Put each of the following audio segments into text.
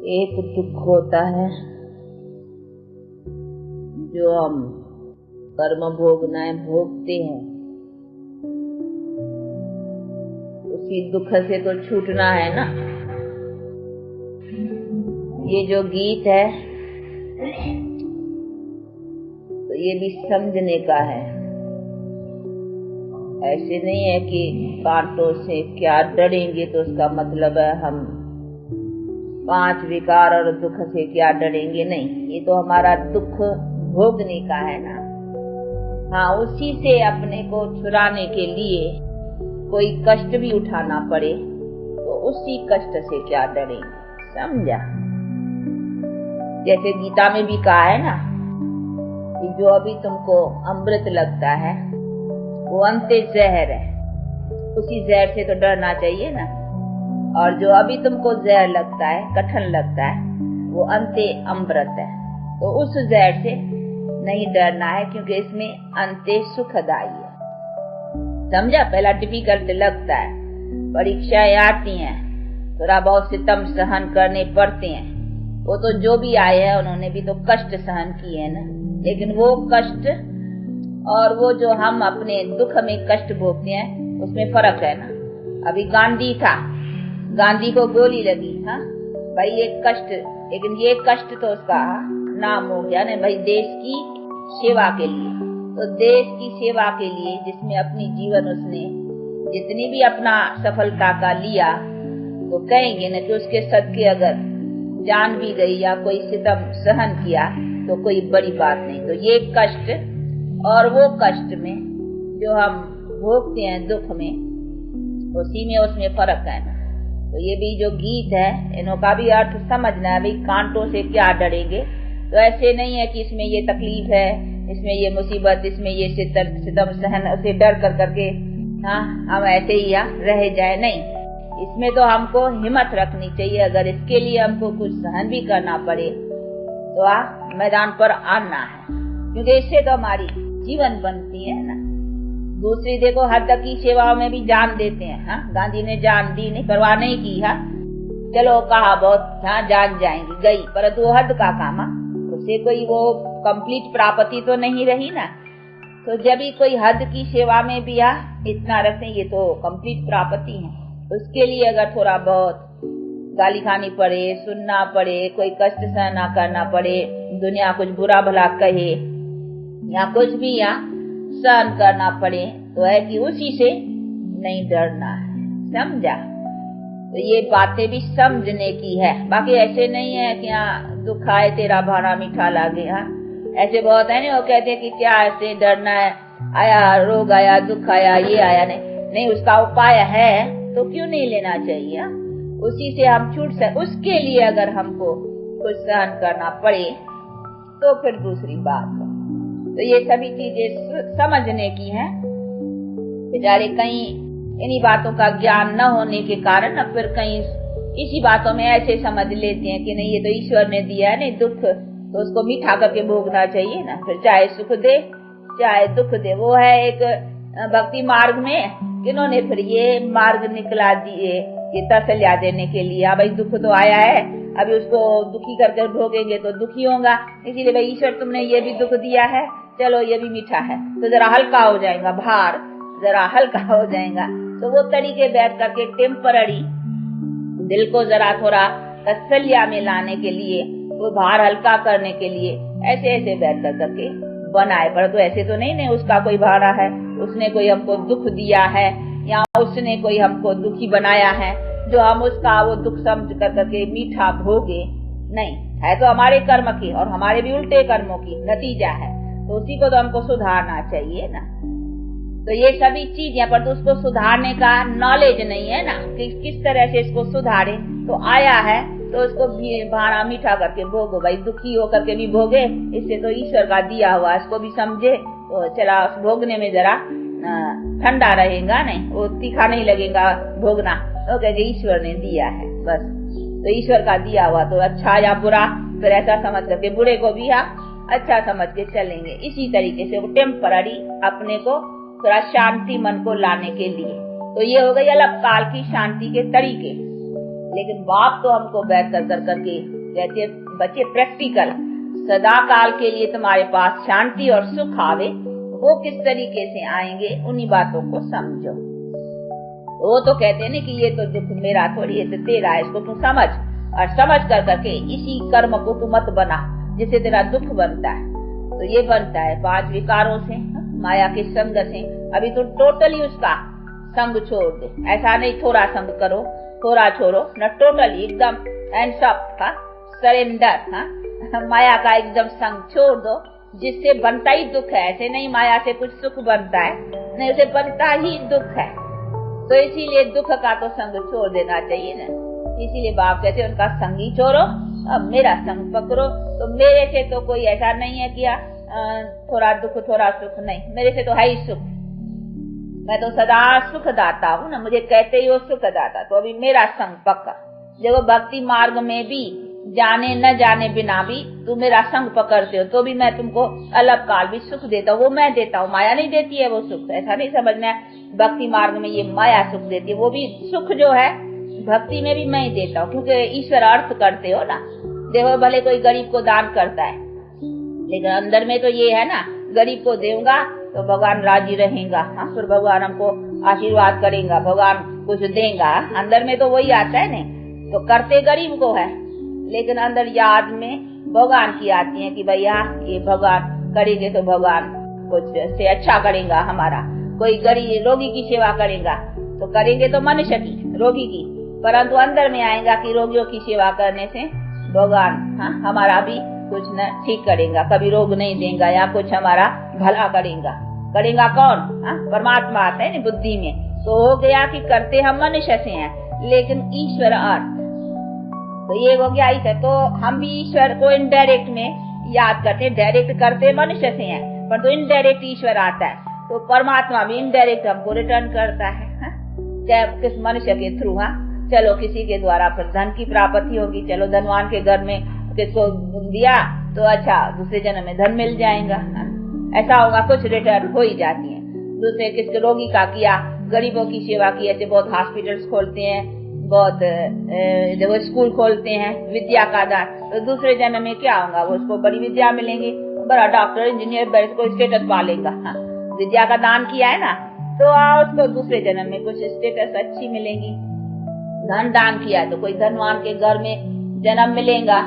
एक दुख होता है जो हम कर्म भोगनाएं भोगते हैं, उसी दुख से तो छूटना है ना। ये जो गीत है तो ये भी समझने का है। ऐसे नहीं है कि कांटों से क्या डरेंगे तो उसका मतलब है हम 5 विकार और दुख से क्या डरेंगे। नहीं, ये तो हमारा दुख भोगने का है ना। हाँ, उसी से अपने को छुड़ाने के लिए कोई कष्ट भी उठाना पड़े तो उसी कष्ट से क्या डरेंगे, समझा। जैसे गीता में भी कहा है ना कि जो अभी तुमको अमृत लगता है वो अंते जहर है, उसी जहर से तो डरना चाहिए ना। और जो अभी तुमको जहर लगता है, कठिन लगता है, वो अंते अमृत है, तो उस जहर से नहीं डरना है क्योंकि इसमें अंते सुखदायी है। समझा। पहला डिफिकल्ट लगता है, परीक्षाएं आती हैं, थोड़ा बहुत सितम सहन करने पड़ते हैं। वो तो जो भी आए हैं उन्होंने भी तो कष्ट सहन किए हैं ना। लेकिन वो कष्ट और वो जो हम अपने दुख में कष्ट भोगते हैं उसमें फर्क है ना। अभी गांधी था, गांधी को गोली लगी, हाँ भाई ये कष्ट, लेकिन ये कष्ट तो उसका नाम हो गया ना भाई देश की सेवा के लिए। तो देश की सेवा के लिए जिसमें अपनी जीवन उसने जितनी भी अपना सफलता का लिया तो कहेंगे न कि उसके सदके अगर जान भी गई या कोई सितम सहन किया तो कोई बड़ी बात नहीं। तो ये कष्ट और वो कष्ट में जो हम भोगते हैं दुख में, उसी में उसमें फर्क है ना। तो ये भी जो गीत है इनका भी अर्थ समझना है। भाई कांटों से क्या डरेंगे, तो ऐसे नहीं है कि इसमें ये तकलीफ है, इसमें ये मुसीबत, इसमें ये सितम सहन से डर कर करके हाँ हम ऐसे ही रह जाए। नहीं, इसमें तो हमको हिम्मत रखनी चाहिए। अगर इसके लिए हमको कुछ सहन भी करना पड़े तो मैदान पर आना है, क्योंकि इससे तो हमारी जीवन बनती है ना। दूसरी देखो हद की सेवाओं में भी जान देते हैं। हाँ, गांधी ने जान दी, नहीं परवाह नहीं की। हाँ चलो कहा बहुत, हाँ जान जाएंगी, गई, परंतु वो हद का काम, उससे कोई वो कंप्लीट प्राप्ति तो नहीं रही ना। तो जब भी कोई हद की सेवा में भी इतना रखते, ये तो कंप्लीट प्राप्ति है। उसके लिए अगर थोड़ा बहुत गाली खानी पड़े, सुनना पड़े, कोई कष्ट सहना करना पड़े, दुनिया कुछ बुरा भला कहे या कुछ भी सहन करना पड़े, तो है कि उसी से नहीं डरना है, समझा। तो ये बातें भी समझने की है। बाकी ऐसे नहीं है कि दुख आए तेरा भाना मीठा लागे। हाँ ऐसे बहुत है ना, वो कहते हैं कि क्या ऐसे डरना है, आया रोग आया, दुख आया, ये आया, नहीं उसका उपाय है तो क्यों नहीं लेना चाहिए। उसी से हम छूट सके। उसके लिए अगर हमको कुछ सहन करना पड़े तो फिर दूसरी बात है। तो ये सभी चीजें समझने की हैं। बेचारे कहीं इन्हीं बातों का ज्ञान न होने के कारण अब फिर कहीं इसी बातों में ऐसे समझ लेते हैं कि नहीं ये तो ईश्वर ने दिया है, नहीं दुख तो उसको मीठा करके भोगना चाहिए ना, फिर चाहे सुख दे चाहे दुख दे। वो है एक भक्ति मार्ग में किन्होंने फिर ये मार्ग निकला दिए ये तसल्ली देने के लिए। भाई दुख तो आया है, अभी उसको दुखी करके भोगेंगे तो दुखी होगा, इसीलिए भाई ईश्वर तुमने ये भी दुख दिया है, चलो ये भी मीठा है, तो जरा हल्का हो जाएगा, भार जरा हल्का हो जाएगा। तो वो तरीके बैठ करके टेम्पररी दिल को जरा थोड़ा तसल्ली में लाने के लिए, वो भार हल्का करने के लिए ऐसे ऐसे बैठ कर करके बनाए। पर तो ऐसे तो नहीं उसका कोई भाड़ा है, उसने कोई हमको दुख दिया है या उसने कोई हमको दुखी बनाया है जो हम उसका वो दुख समझ कर करके मीठा भोगे। नहीं, है तो हमारे कर्म की और हमारे भी उल्टे कर्मों की नतीजा है, तो उसी को तो हमको सुधारना चाहिए ना। तो ये सभी चीज यहाँ पर तो उसको सुधारने का नॉलेज नहीं है ना कि किस तरह से इसको सुधारे। तो आया है तो उसको भाड़ा मीठा करके भोगो। भाई दुखी होकर के भी भोगे, इससे तो ईश्वर का दिया हुआ, इसको भी समझे तो चला भोगने में जरा ठंडा रहेगा, नहीं वो तीखा नहीं लगेगा भोगना। तो कहेंगे ईश्वर ने दिया है बस, तो ईश्वर का दिया हुआ तो अच्छा या बुरा फिर ऐसा समझ करके बुरे को भी अच्छा समझ के चलेंगे। इसी तरीके से वो टेम्पररी अपने को थोड़ा शांति मन को लाने के लिए। तो ये हो गई अलग काल की शांति के तरीके। लेकिन बाप तो हमको बैठ कर करके कहते हैं बच्चे प्रैक्टिकल, सदा काल के लिए तुम्हारे पास शांति और सुख आवे, वो किस तरीके से आएंगे उन्हीं बातों को समझो। वो तो कहते हैं ना कि ये तो दुख मेरा थोड़ी, ये तो तेरा है, इसको तू समझ, और समझ कर करके इसी कर्म को तू मत बना जिससे तेरा दुख बनता है। तो ये बनता है 5 विकारों से, माया के संग से। अभी तो टोटली उसका संग छोड़ दे, ऐसा नहीं थोड़ा संग करो, थोड़ा छोड़ो न, टोटली एकदम हैंड्स अप, सरेंडर, माया का एकदम संग छोड़ दो, जिससे बनता ही दुख है। ऐसे नहीं माया से कुछ सुख बनता है, नहीं, उसे बनता ही दुख है। तो इसीलिए दुख का तो संग छोड़ देना चाहिए ना। इसीलिए बाप कहते हैं उनका संग ही छोड़ो, अब मेरा संग पकड़ो। तो मेरे से तो कोई ऐसा नहीं है कि थोड़ा दुख थोड़ा सुख, नहीं, मेरे से तो है ही सुख। मैं तो सदा सुख दाता हूँ ना, मुझे कहते ही वो सुख दाता। तो अभी मेरा संग पक्का। देखो भक्ति मार्ग में भी जाने न जाने बिना भी तुम मेरा संग पकड़ते हो, तो भी मैं तुमको अलग काल भी सुख देता हूँ। वो मैं देता हूँ, माया नहीं देती है वो सुख। ऐसा नहीं समझना है भक्ति मार्ग में ये माया सुख देती है, वो भी सुख जो है भक्ति में भी मैं ही देता हूँ, क्योंकि ईश्वर अर्थ करते हो ना। देखो भले कोई गरीब को दान करता है, लेकिन अंदर में तो ये है ना, गरीब को देऊंगा तो भगवान राजी रहेगा, हाँ, फिर भगवान हमको आशीर्वाद करेगा, भगवान कुछ देगा। अंदर में तो वही आता है नहीं, तो करते गरीब को है, लेकिन अंदर याद में भगवान की आती है कि भैया ये भगवान करेंगे तो भगवान कुछ से अच्छा करेगा हमारा। कोई गरीब रोगी की सेवा करेगा तो करेंगे तो मनुष्य की, रोगी की, परंतु अंदर में आएगा कि रोगियों की सेवा करने से भगवान, हाँ, हमारा भी कुछ न ठीक करेगा, कभी रोग नहीं देगा या कुछ हमारा भला करेगा। करेगा कौन? हाँ, परमात्मा आता है ना बुद्धि में। तो हो गया कि करते हम मनुष्य से हैं, लेकिन ईश्वर अर्थ, तो ये हो गया इसे। तो हम भी ईश्वर को इनडायरेक्ट में याद करते, डायरेक्ट करते मनुष्य से हैं, पर तो इनडायरेक्ट ईश्वर आता है। तो परमात्मा भी इनडायरेक्ट हमको रिटर्न करता है, किस मनुष्य के थ्रू। हाँ, चलो किसी के द्वारा फिर धन की प्राप्ति होगी, चलो धनवान के घर में किसको दिया तो अच्छा दूसरे जन्म में धन मिल जाएगा, ऐसा होगा, कुछ रिटर्न हो ही जाती है। दूसरे किसके रोगी का किया, गरीबों की सेवा की, ऐसे बहुत हॉस्पिटल्स खोलते हैं, बहुत देखो स्कूल खोलते हैं, विद्या का दान, तो दूसरे जन्म में क्या होगा, वो उसको बड़ी विद्या मिलेंगी, बड़ा डॉक्टर इंजीनियर बड़े को स्टेटस पालेगा। हाँ, विद्या का दान किया है ना, तो उसको दूसरे जन्म में कुछ स्टेटस अच्छी मिलेगी। धन दान किया तो कोई धनवान के घर में जन्म मिलेगा,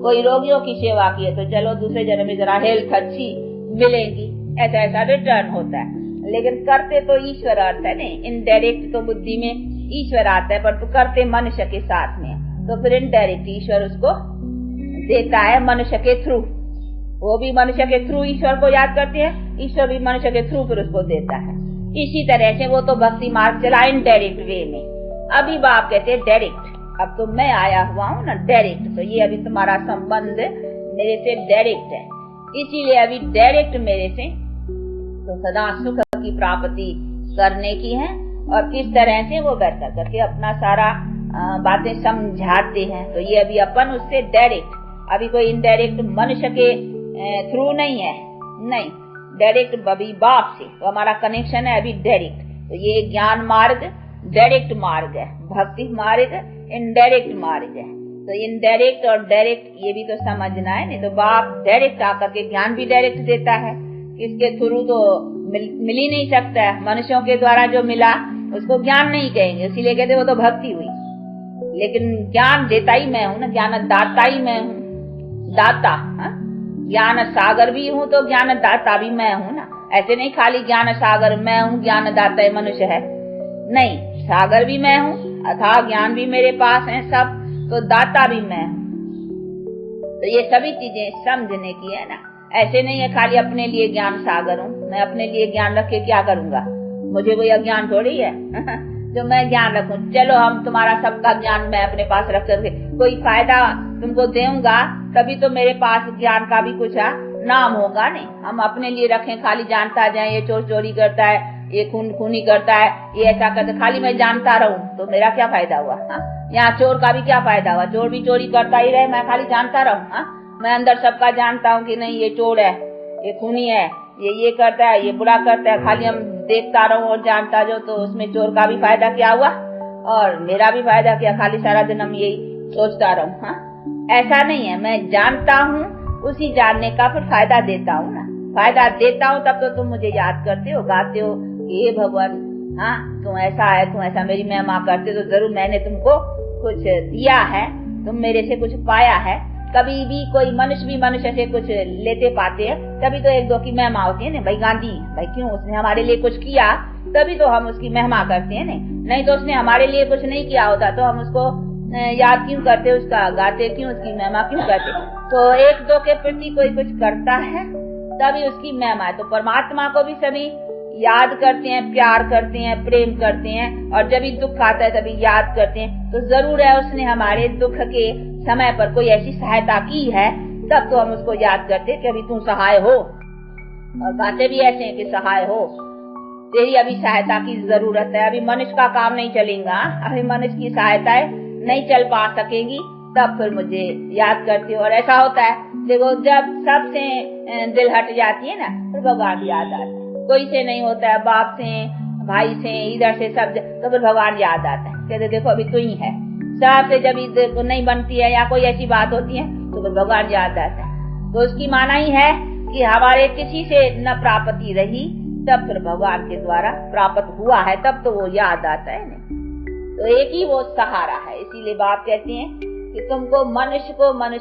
कोई रोगियों की सेवा की है तो चलो दूसरे जन्म में जरा हेल्थ अच्छी मिलेगी। ऐसा ऐसा रिटर्न होता है, लेकिन करते तो ईश्वर अर्थ है नहीं। इनडायरेक्ट तो बुद्धि में ईश्वर आता है, पर तो करते मनुष्य के साथ में, तो फिर इनडायरेक्ट ईश्वर उसको देता है मनुष्य के थ्रू। वो भी मनुष्य के थ्रू ईश्वर को याद करते हैं, ईश्वर भी मनुष्य के थ्रू फिर उसको देता है। इसी तरह से वो तो भक्ति मार्ग चला इनडायरेक्ट वे में। अभी बाप कहते हैं डायरेक्ट, अब तो मैं आया हुआ हूँ ना डायरेक्ट, तो ये अभी तुम्हारा संबंध मेरे से डायरेक्ट है, इसीलिए अभी डायरेक्ट मेरे से तो सदा सुख की प्राप्ति करने की है। और किस तरह से वो बैठकर करके अपना सारा बातें समझाते हैं। तो ये अभी अपन उससे डायरेक्ट, अभी कोई इनडायरेक्ट मनुष्य के थ्रू नहीं है, नहीं, डायरेक्ट अभी बाप से तो हमारा कनेक्शन है अभी डायरेक्ट। तो ये ज्ञान मार्ग डायरेक्ट मार्ग है, भक्ति मार्ग इनडायरेक्ट मार्ग है। तो इनडायरेक्ट और डायरेक्ट ये भी तो समझना है, नहीं तो बाप डायरेक्ट आकर के ज्ञान भी डायरेक्ट देता है, किसके थ्रू तो मिल ही नहीं सकता है। मनुष्यों के द्वारा जो मिला उसको ज्ञान नहीं कहेंगे, इसीलिए कहते वो तो भक्ति हुई। लेकिन ज्ञान देता ही मैं हूँ ना, ज्ञान दाता ही मैं हूँ, दाता, ज्ञान सागर भी हूँ तो ज्ञान दाता भी मैं हूँ ना। ऐसे नहीं खाली ज्ञान सागर मैं हूँ, ज्ञान दाता मनुष्य है, नहीं, सागर भी मैं हूँ, अथाह ज्ञान भी मेरे पास है सब, तो दाता भी मैं हूँ। तो ये सभी चीजें समझने की है ना। ऐसे नहीं है खाली अपने लिए ज्ञान सागर हूँ, मैं अपने लिए ज्ञान रख के क्या करूंगा, मुझे कोई अज्ञान थोड़ी है जो मैं ज्ञान रखूं। चलो हम तुम्हारा सबका ज्ञान मैं अपने पास रख करके कोई फायदा तुमको दूंगा, तभी तो मेरे पास ज्ञान का भी कुछ नाम होगा। नहीं हम अपने लिए रखें, खाली जानता जाए ये चोर चोरी करता है, ये खूनी करता है, ये ऐसा करता, खाली मैं जानता रहूं तो मेरा क्या फायदा हुआ। यहाँ चोर का भी क्या फायदा हुआ, चोर भी चोरी करता ही रहे, मैं खाली जानता रहूं। मैं अंदर सबका जानता हूँ कि नहीं ये चोर है, ये खूनी है, ये करता है, ये बुरा करता है, खाली हम देखता रहूं और जानता जो, तो उसमें चोर का भी फायदा क्या हुआ और मेरा भी फायदा क्या, खाली सारा दिन हम यही सोचता रहूं। ऐसा नहीं है, मैं जानता हूँ, उसी जानने का फिर फायदा देता हूँ ना। फायदा देता हूँ तब तो तुम मुझे याद करते हो, गाते हो कि हे भगवान, हाँ तुम ऐसा है, तुम ऐसा मेरी महिमा करते, तो जरूर मैंने तुमको कुछ दिया है, तुम मेरे से कुछ पाया है। कभी भी कोई मनुष्य भी मनुष्य से कुछ लेते पाते हैं, तभी तो एक दो की महिमा होती है ना। भाई गांधी, भाई क्यों, उसने हमारे लिए कुछ किया, तभी तो हम उसकी महिमा करते हैं। नहीं तो उसने हमारे लिए कुछ नहीं किया होता तो हम उसको याद क्यों करते, उसका गाते क्यों, उसकी महिमा क्यों करते। तो एक दो के प्रति कोई कुछ करता है तभी उसकी महिमा है। तो परमात्मा को भी सभी याद करते हैं, प्यार करते हैं, प्रेम करते हैं, और जब भी दुख आता है तभी याद करते हैं। तो जरूर है उसने हमारे दुख के समय पर कोई ऐसी सहायता की है, तब तो हम उसको याद करते कि अभी तू सहाय हो। और गाते भी ऐसे हैं कि सहाय हो, तेरी अभी सहायता की जरूरत है, अभी मनुष्य का काम नहीं चलेगा, अभी मनुष्य की सहायता नहीं चल पा सकेगी, तब फिर मुझे याद करती हो। और ऐसा होता है, देखो जब सबसे दिल हट जाती है ना, फिर भगवान याद आता है। कोई से नहीं होता है, बाप से, भाई से, इधर से सब, तो फिर भगवान याद आता है, कहते देखो अभी तू ही है। सब से जब नहीं बनती है या कोई ऐसी बात होती है तो फिर भगवान याद आता है। तो उसकी माना ही है कि हमारे किसी से न प्राप्ति रही, तब फिर भगवान के द्वारा प्राप्त हुआ है, तब तो वो याद आता है ना। तो एक ही वो सहारा है। इसीलिए बाप कहते हैं कि तुमको मनुष्य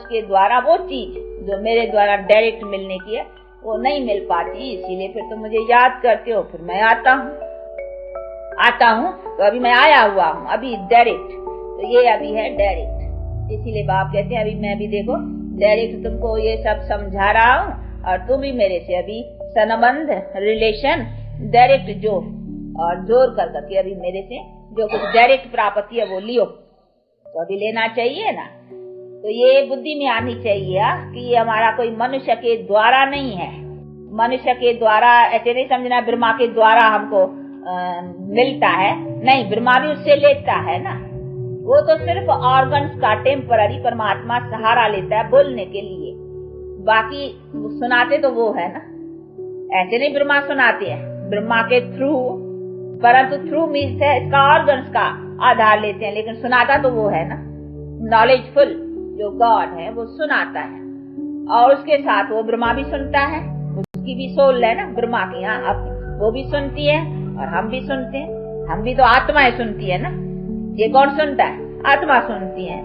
के द्वारा वो चीज जो मेरे द्वारा डायरेक्ट मिलने की है वो नहीं मिल पाती, इसीलिए फिर तुम मुझे याद करते हो, फिर मैं आता हूँ। तो अभी मैं आया हुआ हूँ, अभी डायरेक्ट, तो ये अभी है डायरेक्ट। इसीलिए बाप कहते हैं अभी मैं भी देखो डायरेक्ट तुमको ये सब समझा रहा हूँ, और तुम भी मेरे से अभी संबंध, रिलेशन डायरेक्ट जोड़, और जोड़ कर करके अभी मेरे से जो कुछ डायरेक्ट प्राप्ति है वो लियो। तो अभी लेना चाहिए ना। तो ये बुद्धि में आनी चाहिए कि ये हमारा कोई मनुष्य के द्वारा नहीं है। मनुष्य के द्वारा ऐसे नहीं समझना ब्रह्मा के द्वारा हमको मिलता है, नहीं, ब्रह्मा भी उससे लेता है ना। वो तो सिर्फ ऑर्गन्स का टेम्पररी परमात्मा सहारा लेता है बोलने के लिए, बाकी सुनाते तो वो है ना। ऐसे नहीं ब्रह्मा सुनाते हैं, ब्रह्मा के थ्रू, परंतु थ्रू मीन्स है इसका ऑर्गन्स का आधार लेते हैं, लेकिन सुनाता तो वो है ना। नॉलेजफुल जो गॉड है वो सुनाता है, और उसके साथ वो ब्रह्मा भी सुनता है, उसकी भी सोल है ना ब्रह्मा की। हाँ, अब वो भी सुनती है और हम भी सुनते हैं, हम भी तो आत्माएं सुनती है ना। ये कौन सुनता है? आत्मा सुनती है।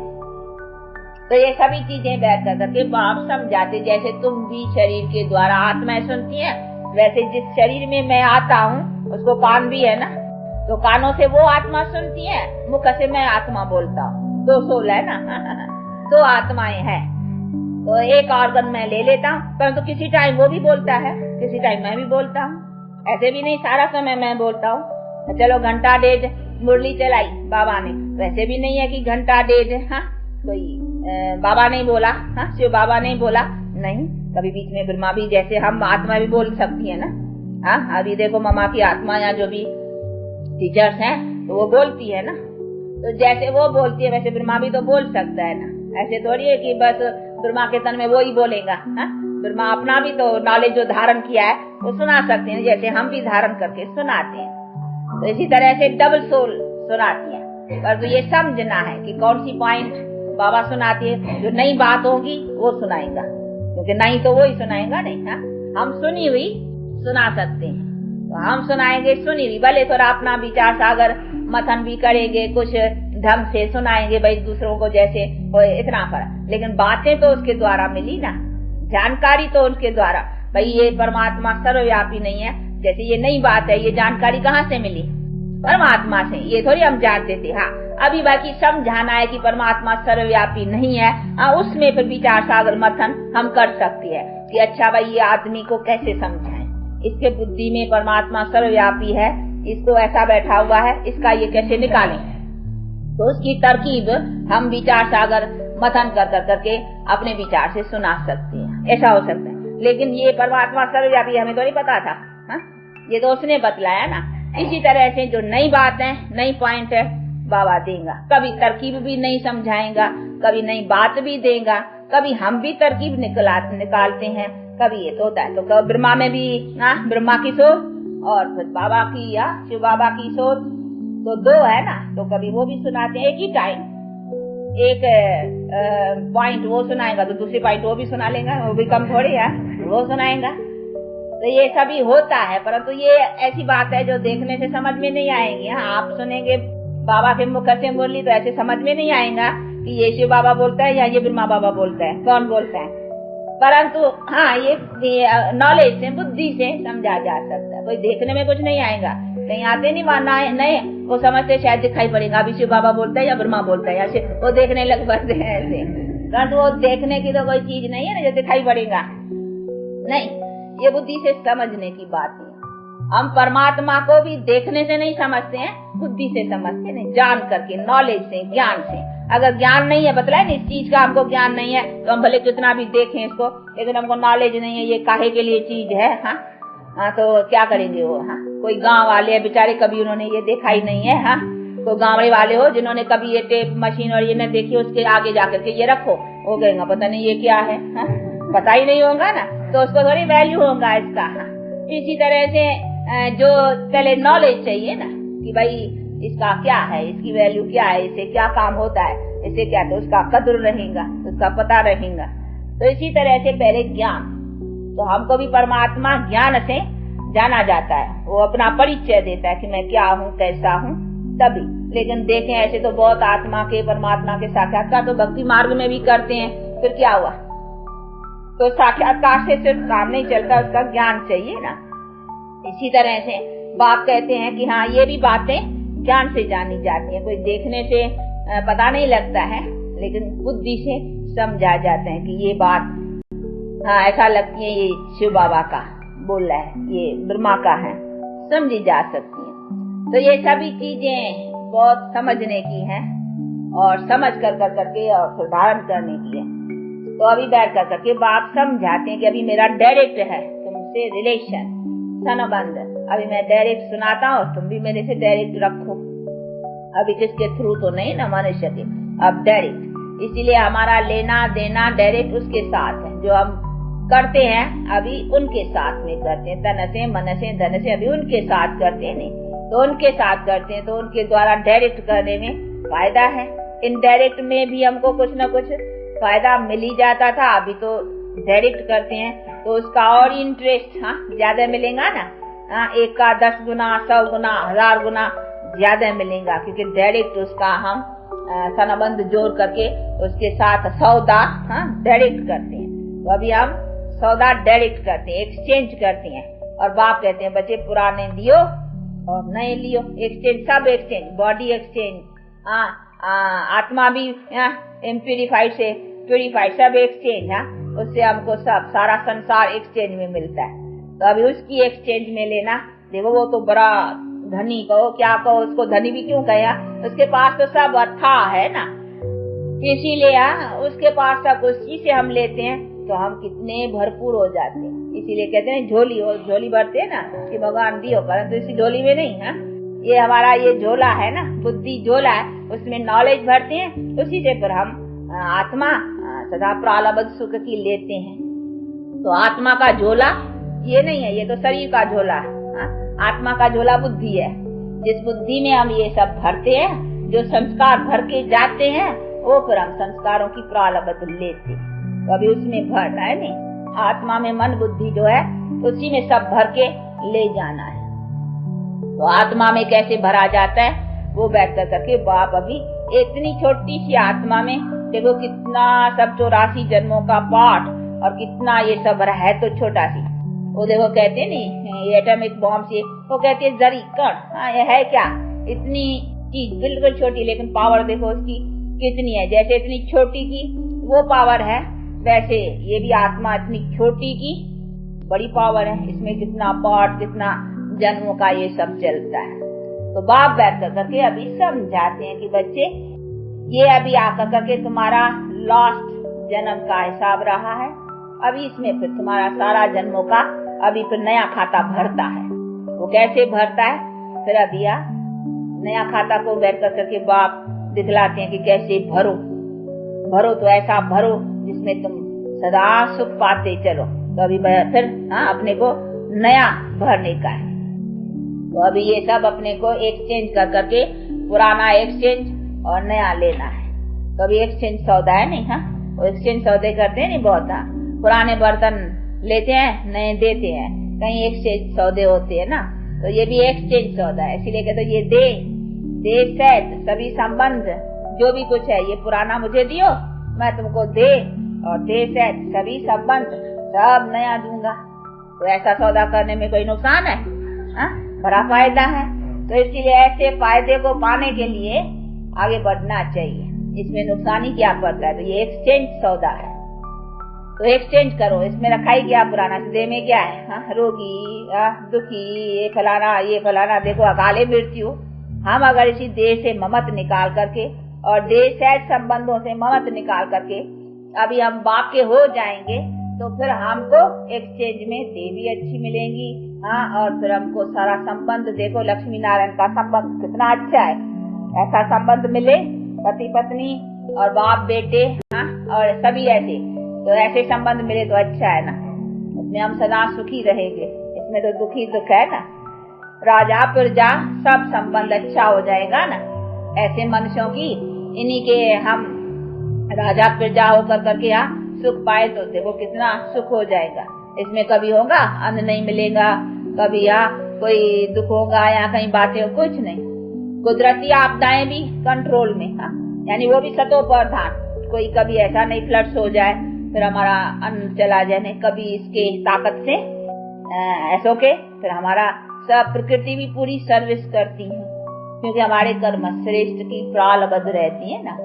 तो ये सभी चीजें बैठ करके बाप समझाते, जैसे तुम भी शरीर के द्वारा आत्माएं सुनती हैं, वैसे जिस शरीर में मैं आता हूँ उसको कान भी है ना, तो कानों से वो आत्मा सुनती है, मुख से मैं आत्मा बोलता हूँ। दो सोल है ना, दो आत्माएं हैं। तो एक ऑर्गन मैं ले लेता हूँ, परंतु किसी टाइम वो भी बोलता है, किसी टाइम मैं भी बोलता हूँ। ऐसे भी नहीं सारा समय मैं बोलता हूँ। चलो घंटा डेढ़ मुरली चलाई बाबा ने, वैसे भी नहीं है कि घंटा डेढ़ हाँ कोई बाबा नहीं बोला, हाँ शिव बाबा नहीं बोला, नहीं, कभी बीच में ब्रह्मा भी, जैसे हम आत्मा भी बोल सकती है ना। हाँ, अभी देखो ममा की आत्मा या जो भी टीचर्स हैं तो वो बोलती है ना। तो जैसे वो बोलती है वैसे ब्रह्मा भी तो बोल सकता है ना। ऐसे थोड़ी है कि बस ब्रह्मा के तन में वो ही बोलेगा। हाँ, ब्रह्मा अपना भी तो नॉलेज जो धारण किया है वो सुना सकते हैं, जैसे हम भी धारण करके सुनाते हैं। तो इसी तरह से डबल सोल सुनाती है। पर तो ये समझना है कि कौन सी पॉइंट बाबा सुनाती है, जो नई बात होगी वो सुनाएगा, क्योंकि नहीं तो वो ही सुनाएगा नहीं। हाँ, हम सुनी हुई सुना सकते हैं, तो हम सुनाएंगे सुनी हुई, भले थोड़ा अपना विचार सागर मथन भी करेंगे, कुछ ढंग से सुनाएंगे भाई दूसरों को जैसे इतना फर्क, लेकिन बातें तो उसके द्वारा मिली ना, जानकारी तो उसके द्वारा। भाई ये परमात्मा सर्वव्यापी नहीं है, जैसे ये नई बात है, ये जानकारी कहाँ से मिली? परमात्मा से। ये थोड़ी हम जानते थे। हाँ, अभी बाकी समझाना है कि परमात्मा सर्वव्यापी नहीं है। हाँ, उसमें फिर विचार सागर मथन हम कर सकते हैं कि अच्छा भाई ये आदमी को कैसे समझाएं, इसके बुद्धि में परमात्मा सर्वव्यापी है, इसको ऐसा बैठा हुआ है, इसका ये कैसे निकालें। तो उसकी तरकीब हम विचार सागर मथन कर करके अपने विचार से सुना सकते हैं, ऐसा हो सकता है। लेकिन ये परमात्मा सर्वव्यापी हमें तो नहीं पता था। हाँ? ये तो उसने बतलाया ना। इसी तरह से जो नई बात है, नई पॉइंट है, बाबा देगा। कभी तरकीब भी नहीं समझाएगा, कभी नई बात भी देगा, कभी हम भी तरकीब निकालते हैं, कभी ये तो होता है। तो ब्रह्मा में भी ब्रह्मा की सोच और फिर बाबा की या शिव बाबा की सोच, तो दो है ना, तो कभी वो भी सुनाते हैं एक पॉइंट वो सुनाएगा तो दूसरी पॉइंट वो भी सुना लेगा, वो भी कम थोड़ी है, वो सुनाएगा। तो ये सभी होता है, परंतु ये ऐसी बात है जो देखने से समझ में नहीं आएगी। आप सुनेंगे बाबा के मुख से बोली तो ऐसे समझ में नहीं आएगा कि ये शिव बाबा बोलता है या ये ब्रह्मा बाबा बोलता है, कौन बोलता है। परंतु हाँ, ये नॉलेज से, बुद्धि से समझा जा सकता है। कोई देखने में कुछ नहीं आएगा, कहीं आते नहीं मानना है, नहीं वो समझते शायद दिखाई पड़ेगा अभी शिव बाबा बोलता है या ब्रह्मा बोलता है, या वो देखने लग पड़ते हैं ऐसे। परंतु वो देखने की तो कोई चीज नहीं है ना जो दिखाई पड़ेगा, नहीं, ये बुद्धि से समझने की बात है। हम परमात्मा को भी देखने से नहीं समझते हैं, बुद्धि से समझते हैं, जान करके, नॉलेज से, ज्ञान से। अगर ज्ञान नहीं है, बतलाए ना, इस चीज का हमको ज्ञान नहीं है तो हम भले कितना भी देखें इसको, लेकिन हमको नॉलेज नहीं है ये काहे के लिए चीज है। हाँ, तो क्या करेंगे वो। हाँ, कोई गांव वाले है बेचारे, कभी उन्होंने ये देखा ही नहीं है। हाँ, तो गाँव वाले हो जिन्होंने कभी ये टेप मशीन और ये न देखी, उसके आगे जाकर के ये रखो, वो कहेगा पता नहीं ये क्या है। हाँ, पता ही नहीं होगा ना, तो उसको थोड़ी वैल्यू होगा इसका। हाँ, इसी तरह से जो पहले नॉलेज चाहिए ना कि भाई इसका क्या है, इसकी वैल्यू क्या है, इससे क्या काम होता है, इससे क्या, तो उसका कद्र रहेगा, उसका पता रहेगा। तो इसी तरह से पहले ज्ञान, तो हमको भी परमात्मा ज्ञान से जाना जाता है, वो अपना परिचय देता है कि मैं क्या हूँ, कैसा हूँ, तभी। लेकिन देखें ऐसे तो बहुत आत्मा के, परमात्मा के साक्षात्कार तो भक्ति मार्ग में भी करते हैं, फिर क्या हुआ। तो साक्षात्कार से सिर्फ काम नहीं चलता, उसका ज्ञान चाहिए ना। इसी तरह से बाप कहते हैं कि हाँ, ये भी बातें ज्ञान से जानी जाती हैं। कोई देखने से पता नहीं लगता है, लेकिन बुद्धि से समझा जाते हैं कि ये बात हाँ ऐसा लगती है ये शिव बाबा का बोल रहा है, ये ब्रह्मा का है, समझी जा सकती है। तो ये सभी चीजें बहुत समझने की हैं और समझ कर करके और फिर धारण करने की है। तो अभी बैठ कर करके बाप समझाते हैं कि अभी मेरा डायरेक्ट है तुमसे रिलेशन, संबंध। अभी मैं डायरेक्ट सुनाता हूँ और तुम भी मेरे से डायरेक्ट रखो। अभी किसके थ्रू तो नहीं ना, मनुष्य के, अब डायरेक्ट। इसीलिए हमारा लेना देना डायरेक्ट उसके साथ है। जो हम करते हैं अभी उनके साथ में करते हैं, तन से, मन से, धन से, अभी उनके साथ करते हैं। नहीं तो उनके साथ करते हैं, तो उनके द्वारा डायरेक्ट करने में फायदा है। इनडायरेक्ट में भी हमको कुछ न कुछ फायदा मिल ही जाता था, अभी तो डायरेक्ट करते हैं तो उसका और इंटरेस्ट ज्यादा मिलेगा ना। एक का 10 गुना, 100 गुना, 1000 गुना ज्यादा मिलेगा, क्योंकि डायरेक्ट उसका हम संबंध जोड़ करके उसके साथ सौदा डायरेक्ट करते हैं। तो अभी हम सौदा डायरेक्ट करते हैं, एक्सचेंज करते हैं। और बाप कहते हैं बच्चे पुराने दियो और नए लियो, एक्सचेंज, सब एक्सचेंज, बॉडी एक्सचेंज, आत्मा भी इम्प्यूरिफाइड से प्यूरिफाइड, सब एक्सचेंज। उससे हमको सब सारा संसार एक्सचेंज में मिलता है। तो अभी उसकी एक्सचेंज में लेना। देखो वो तो बड़ा धनी कहो क्या कहो, उसको धनी भी क्यों कहे, उसके पास तो सब अथा है ना, इसीलिए उसके पास सब उसी से हम लेते हैं तो हम कितने भरपूर हो जाते हैं। इसीलिए कहते हैं झोली, और झोली भरते हैं ना कि भगवान दियो, परंतु इसी झोली में नहीं। ये हमारा ये झोला है ना, बुद्धि झोला है, उसमें नॉलेज भरते हैं, उसी से फिर हम आत्मा सदा प्रालब्ध सुख की लेते हैं। तो आत्मा का झोला ये नहीं है, ये तो शरीर का झोला है। आत्मा का झोला बुद्धि है, जिस बुद्धि में हम ये सब भरते हैं, जो संस्कार भर के जाते हैं, वो फिर हम संस्कारों की प्रालब्ध लेते हैं। तो अभी उसमें भरना है नहीं, आत्मा में मन बुद्धि जो है उसी में सब भर के ले जाना है। तो आत्मा में कैसे भरा जाता है वो बैठ कर करके बाप अभी इतनी छोटी सी आत्मा में देखो कितना सब 84 जन्मों का पाठ और कितना ये सब है, तो छोटा सी वो देखो कहते हैं नहीं एटॉमिक बॉम्ब से, वो कहते हैं जरी कण, ये है क्या, इतनी चीज बिल्कुल छोटी, लेकिन पावर देखो उसकी कितनी है। जैसे इतनी छोटी की वो पावर है, वैसे ये भी आत्मा इतनी छोटी की बड़ी पावर है। इसमें कितना पाठ, कितना जन्मों का ये सब चलता है। तो बाप बैठ कर करके अभी समझाते हैं कि बच्चे ये अभी आकर करके तुम्हारा लास्ट जन्म का हिसाब रहा है, अभी इसमें फिर तुम्हारा सारा जन्मों का अभी फिर नया खाता भरता है। वो कैसे भरता है फिर अभी नया खाता को बैठ कर करके बाप दिखलाते हैं कि कैसे भरो। भरो तो ऐसा भरो जिसमें तुम सदा सुख पाते चलो। तो अभी फिर अपने को नया भरने का है। तो अभी ये सब अपने को एक्सचेंज कर करके पुराना एक्सचेंज और नया लेना है। कभी एक्सचेंज सौदा है नहीं। हाँ, वो एक्सचेंज सौदे करते हैं नहीं बहुत। हाँ, पुराने बर्तन लेते हैं, नए देते हैं, कहीं एक्सचेंज सौदे होते हैं ना, तो ये भी एक्सचेंज सौदा है। इसीलिए कहते ये दे सैत सभी संबंध, जो भी कुछ है ये पुराना मुझे दियो, मैं तुमको दे, और दे सैत सभी संबंध सब नया दूंगा। तो ऐसा सौदा करने में कोई नुकसान है? हाँ, बड़ा फायदा है। तो इसीलिए ऐसे फायदे को पाने के लिए आगे बढ़ना चाहिए। इसमें नुकसान ही क्या पड़ता है? तो ये एक्सचेंज सौदा है, तो एक्सचेंज करो। इसमें रखा ही क्या पुराना, दे में क्या है? हाँ, रोगी, दुखी, ये फलाना, देखो अकाले मृत्यु। हम अगर इसी देह से ममत निकाल करके और देह से संबंधों से ममत निकाल करके अभी हम बाप के हो जाएंगे, तो फिर हमको एक्सचेंज में देवी अच्छी मिलेंगी। हाँ, और फिर हमको सारा संबंध, देखो लक्ष्मी नारायण का संबंध कितना अच्छा है। ऐसा संबंध मिले, पति पत्नी और बाप बेटे, हाँ, और सभी ऐसे, तो ऐसे संबंध मिले तो अच्छा है ना। उसमें हम सदा सुखी रहेंगे। इसमें तो दुखी दुख है ना। राजा प्रजा सब संबंध अच्छा हो जाएगा ना। ऐसे मनुष्यों की, इन्हीं के हम राजा प्रजा होकर करके यहाँ सुख पाए तो देखो कितना सुख हो जाएगा। इसमें कभी होगा अन्न नहीं मिलेगा, कभी यहाँ कोई दुख होगा, यहाँ कहीं बातें हो, कुछ नहीं। कुदरती आपदाएं भी कंट्रोल में। हाँ, यानी वो भी सतो प्रधान। कोई कभी ऐसा नहीं फ्लड्स हो जाए फिर हमारा अन्न चला जाए, नहीं कभी इसके ताकत से ऐसो के फिर हमारा सब प्रकृति भी पूरी सर्विस करती है, क्योंकि हमारे कर्म श्रेष्ठ की प्रालबद्ध रहती है ना।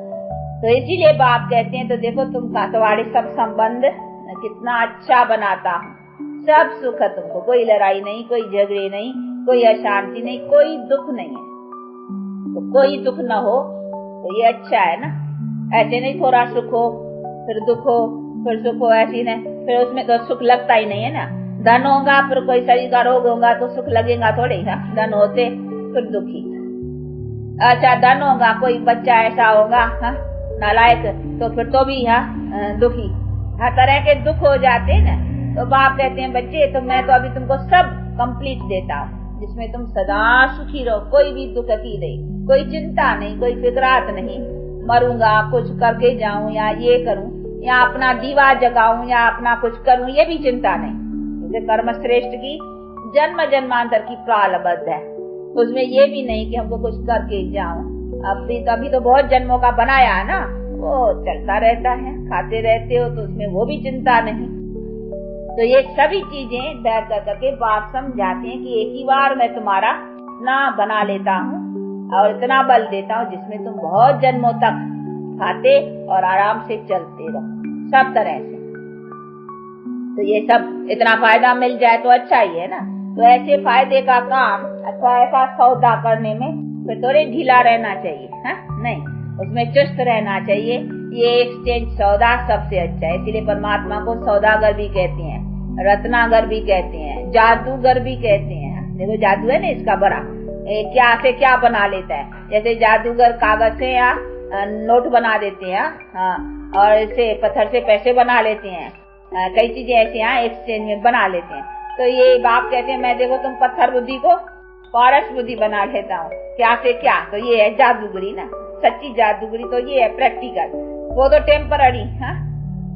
तो इसीलिए बाप कहते हैं, तो देखो तुमका तुम्हारे सब संबंध कितना अच्छा बनाता हूँ, सब सुख है तुमको, कोई लड़ाई नहीं, कोई झगड़े नहीं, कोई अशांति नहीं, कोई दुख नहीं है। तो कोई दुख न हो तो ये अच्छा है ना। ऐसे नहीं थोड़ा सुख हो फिर दुख हो, फिर सुख हो, ऐसी नहीं, फिर उसमें तो सुख लगता ही नहीं है ना। धन होगा फिर कोई शरीर का रोग होगा तो सुख लगेगा थोड़े ही। धन होते फिर दुखी। अच्छा, धन होगा, कोई बच्चा ऐसा होगा नालायक, तो फिर तो भी दुखी। हर तरह के दुख हो जाते हैं ना। तो बाप कहते हैं बच्चे, तो मैं तो अभी तुमको सब कंप्लीट देता हूँ, जिसमें तुम सदा सुखी रहो, कोई भी दुख की नहीं, कोई चिंता नहीं, कोई फिक्रात नहीं। मरूंगा, कुछ करके जाऊं या ये करूं या अपना दीवा जगाऊं या अपना कुछ करूं, ये भी चिंता नहीं, क्योंकि कर्म श्रेष्ठ की जन्म जन्मांतर की प्रालबद्ध है। उसमें ये भी नहीं कि हमको कुछ करके जाऊं। अभी तो बहुत जन्मों का बनाया है ना, वो चलता रहता है, खाते रहते हो, तो उसमें वो भी चिंता नहीं। तो ये सभी चीजें बैठ करके बाप समझाते हैं कि एक ही बार मैं तुम्हारा ना बना लेता हूँ और इतना बल देता हूँ जिसमें तुम बहुत जन्मों तक खाते और आराम से चलते रहो सब तरह से। तो ये सब इतना फायदा मिल जाए तो अच्छा ही है ना। तो ऐसे फायदे का काम अथवा ऐसा सौदा करने में फिर थोड़े ढीला रहना चाहिए, नहीं, उसमें चुस्त रहना चाहिए। ये एक्सचेंज सौदा सबसे अच्छा है। इसीलिए परमात्मा को सौदागर भी कहते हैं, रत्नागर भी कहते हैं, जादूगर भी कहते हैं। देखो जादू है ना इसका बड़ा, क्या से क्या बना लेता है। जैसे जादूगर कागज से या नोट बना देते हैं, और इसे पत्थर से पैसे बना लेते हैं, कई चीजें ऐसी एक्सचेंज में बना लेते हैं। तो ये बाप कहते हैं मैं देखो तुम पत्थर बुद्धि को पारस बुद्धि बना लेता हूँ, क्या से क्या। तो ये है जादूगरी ना, सच्ची जादूगरी तो ये है प्रैक्टिकल। वो तो टेम्पररी,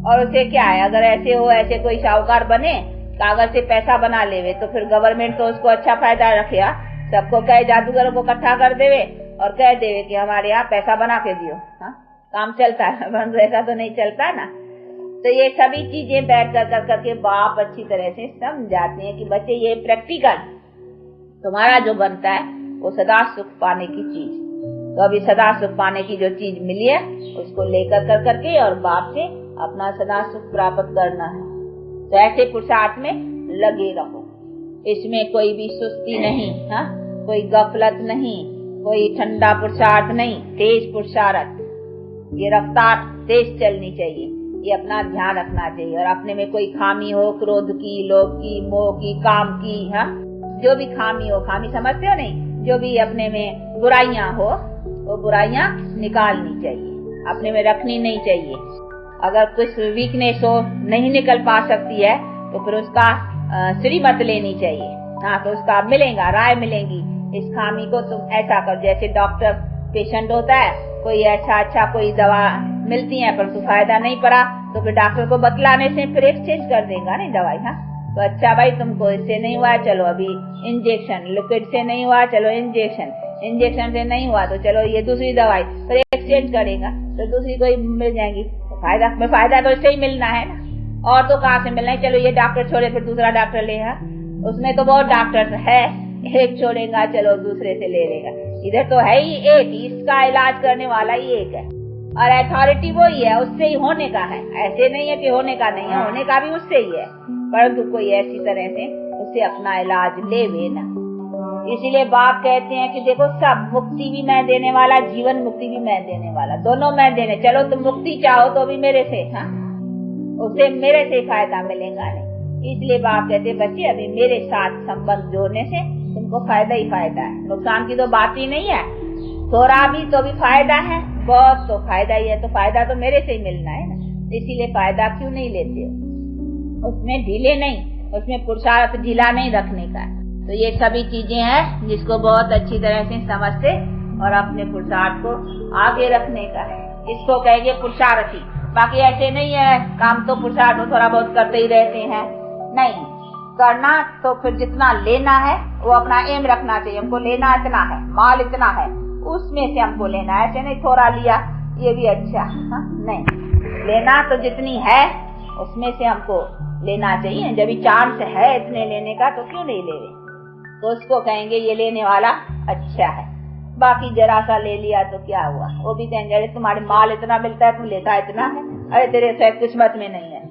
और उसे क्या है, अगर ऐसे हो, ऐसे कोई साहूकार बने कागज से पैसा बना लेवे तो फिर गवर्नमेंट तो उसको अच्छा फायदा रखेगा। सबको कहे जादूगरों को इकट्ठा कर देवे और कह देवे कि हमारे यहाँ पैसा बना के दियो, काम चलता है। परंतु ऐसा तो नहीं चलता ना। तो ये सभी चीजें बैठ कर करके बाप अच्छी तरह से समझाते हैं कि बच्चे ये प्रैक्टिकल तुम्हारा जो बनता है वो सदा सुख पाने की चीज। तो अभी सदा सुख पाने की जो चीज मिली है उसको लेकर कर करके और बाप से अपना सदा सुख प्राप्त करना है। तो ऐसे पुरुषार्थ में लगे रहो, इसमें कोई भी सुस्ती नहीं, कोई गफलत नहीं, कोई ठंडा पुरुषार्थ नहीं, तेज पुरुषार्थ। ये रफ्तार तेज चलनी चाहिए, ये अपना ध्यान रखना चाहिए। और अपने में कोई खामी हो, क्रोध की, लोभ की, मोह की, काम की, जो भी खामी हो, खामी समझते हो नहीं, जो भी अपने में बुराइयां हो वो बुराइयां निकालनी चाहिए, अपने में रखनी नहीं चाहिए। अगर कुछ वीकनेस हो, नहीं निकल पा सकती है तो फिर उसका श्री मत लेनी चाहिए। तो उसका मिलेगा, राय मिलेगी, इस खामी को तुम ऐसा कर। जैसे डॉक्टर पेशेंट होता है कोई ऐसा अच्छा कोई दवा मिलती है परंतु फायदा नहीं पड़ा तो फिर डॉक्टर को बतलाने से फिर एक्सचेंज कर देगा नहीं दवाई। हाँ, तो अच्छा भाई तुमको इससे नहीं हुआ चलो अभी इंजेक्शन, लिक्विड से नहीं हुआ चलो इंजेक्शन, इंजेक्शन से नहीं हुआ तो चलो ये दूसरी दवाई, फिर एक्सचेंज करेगा तो दूसरी कोई मिल जाएगी। तो फायदा तो इससे ही मिलना है ना, और तो कहाँ से मिलना है। चलो ये डॉक्टर छोड़े फिर दूसरा डॉक्टर लेगा, उसमें तो बहुत डॉक्टर है, एक छोड़ेगा चलो दूसरे से ले लेगा। इधर तो है ही एक, इसका इलाज करने वाला ही एक है और अथॉरिटी वो ही है, उससे ही होने का है। ऐसे नहीं है कि होने का नहीं है, होने का भी उससे ही है, परंतु कोई ऐसी तरह से उससे अपना इलाज ले ना। इसीलिए बाप कहते हैं कि देखो सब मुक्ति भी मैं देने वाला, जीवन मुक्ति भी मैं देने वाला, दोनों मैं देने। चलो तुम मुक्ति चाहो तो भी मेरे से, हाँ उससे मेरे से फायदा मिलेगा नहीं। इसलिए बाप कहते हैं बच्चे अभी मेरे साथ संबंध जोड़ने से तुमको फायदा ही फायदा है, नुकसान की तो बात ही नहीं है। थोड़ा भी तो भी फायदा है, बहुत तो फायदा ही है, तो फायदा तो मेरे से ही मिलना है ना। इसीलिए फायदा क्यों नहीं लेते हो, उसमें ढीले नहीं, उसमें पुरुषार्थ ढीला नहीं रखने का। तो ये सभी चीजें हैं जिसको बहुत अच्छी तरह से समझते और अपने पुरुषार्थ को आगे रखने का है, इसको कहेंगे पुरुषार्थी। बाकी ऐसे नहीं है काम तो पुरुषार्थ थोड़ा बहुत करते ही रहते हैं, नहीं करना तो फिर जितना लेना है वो अपना एम रखना चाहिए। हमको लेना इतना है, माल इतना है, उसमें से हमको लेना है, ऐसे नहीं थोड़ा लिया ये भी अच्छा, हाँ नहीं लेना तो जितनी है उसमें से हमको लेना चाहिए। जब भी चांस है इतने लेने का तो क्यों नहीं ले रहे, तो उसको कहेंगे ये लेने वाला अच्छा है। बाकी जरा सा ले लिया तो क्या हुआ, वो भी कहेंगे अरे तुम्हारे माल इतना मिलता है तुम लेता इतना है, अरे तेरे शायद किस्मत में नहीं है।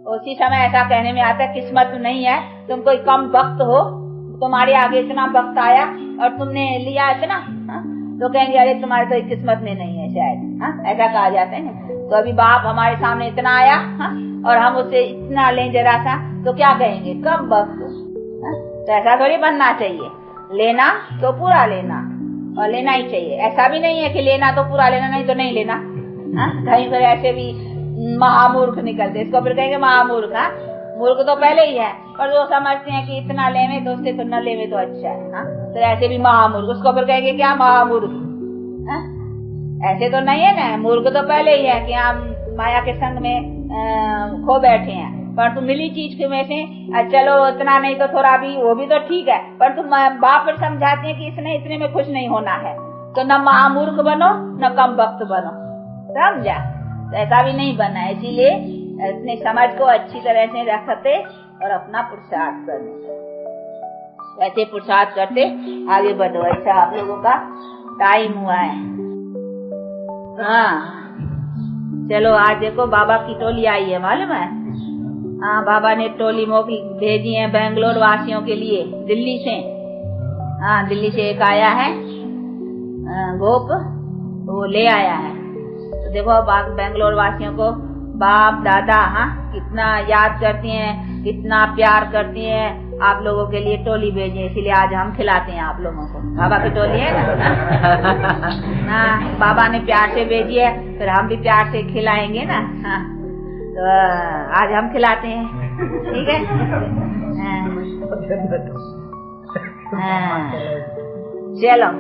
उसी समय ऐसा कहने में आता है किस्मत में नहीं है, तुम कोई कम वक्त हो, तुम्हारे आगे इतना वक्त आया और तुमने लिया इतना, हा? तो कहेंगे अरे तुम्हारे तो किस्मत में नहीं है शायद, हाँ ऐसा कहा जाता है ना। तो अभी बाप हमारे सामने इतना आया, हाँ और हम उससे इतना लें जरा सा तो क्या कहेंगे कम वक्त, तो ऐसा थोड़ी बनना चाहिए। लेना तो पूरा लेना और लेना ही चाहिए, ऐसा भी नहीं है कि लेना तो पूरा लेना नहीं तो नहीं लेना। कहीं पर ऐसे भी महामूर्ख निकलते, इसको फिर कहेंगे महामूर्ख। मूर्ख तो पहले ही है, पर जो समझते हैं कि इतना लेवे तो उससे तो न लेवे तो अच्छा है, हाँ तो ऐसे भी महामूर्ख, उसको फिर कहेंगे क्या महामूर्ख। ऐसे तो नहीं है ना, मूर्ख तो पहले ही है कि हम माया के संग में खो बैठे हैं, पर तुम मिली चीज के में से चलो इतना नहीं तो थोड़ा भी, वो भी तो ठीक है, पर तुम बाप फिर समझाते हैं कि इसने इतने में खुश नहीं होना है, तो न महामूर्ख बनो न कम वक्त बनो, समझा। तो ऐसा भी नहीं बनना है, इसीलिए अपने समझ को अच्छी तरह से रखते और अपना पुरुषार्थ करने, वैसे पुरुषार्थ करते आगे बढ़ो। अच्छा आप लोगों का टाइम हुआ है, हाँ चलो आज देखो बाबा की टोली आई है मालूम है। हाँ बाबा ने टोली मोकी भेजी है बेंगलोर वासियों के लिए दिल्ली से। हाँ दिल्ली से एक आया है गोप, तो वो ले आया है। तो देखो बेंगलोर वासियों को बाप दादा हाँ कितना याद करती हैं, कितना प्यार करती हैं, आप लोगों के लिए टोली भेजी, इसीलिए आज हम खिलाते हैं आप लोगों को। बाबा की टोली है ना, हाँ बाबा ने प्यार से भेजी है, फिर हम भी प्यार से खिलाएंगे ना। हाँ तो आज हम खिलाते हैं, ठीक है। हाँ चलो